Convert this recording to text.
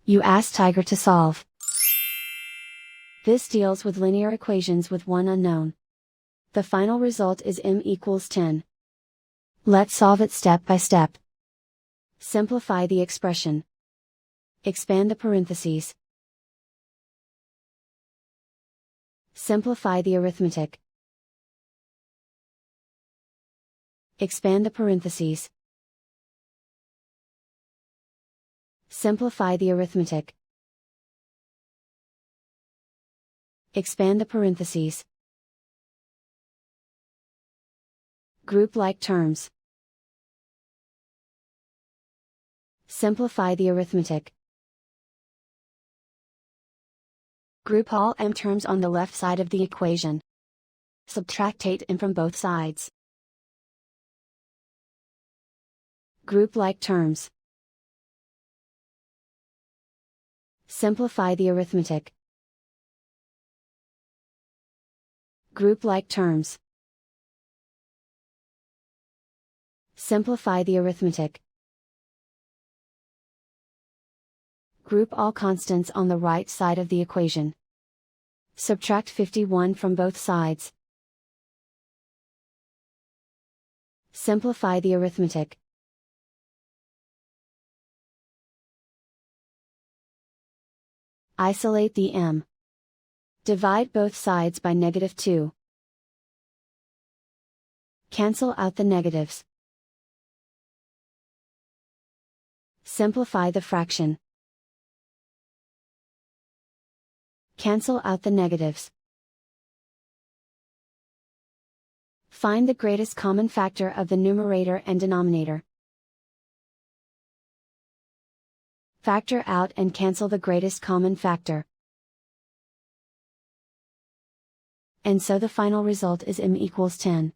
You ask Tiger to solve. This deals with linear equations with one unknown. The final result is m=10. Let's solve it step by step. Simplify the expression. Expand the parentheses. Simplify the arithmetic. Expand the parentheses. Simplify the arithmetic. Expand the parentheses. Group like terms. Simplify the arithmetic. Group all m terms on the left side of the equation. Subtract 8m from both sides. Group like terms. Simplify the arithmetic. Group like terms. Simplify the arithmetic. Group all constants on the right side of the equation. Subtract 51 from both sides. Simplify the arithmetic. Isolate the m. Divide both sides by -2. Cancel out the negatives. Simplify the fraction. Cancel out the negatives. Find the greatest common factor of the numerator and denominator. Factor out and cancel the greatest common factor. And so the final result is m=10.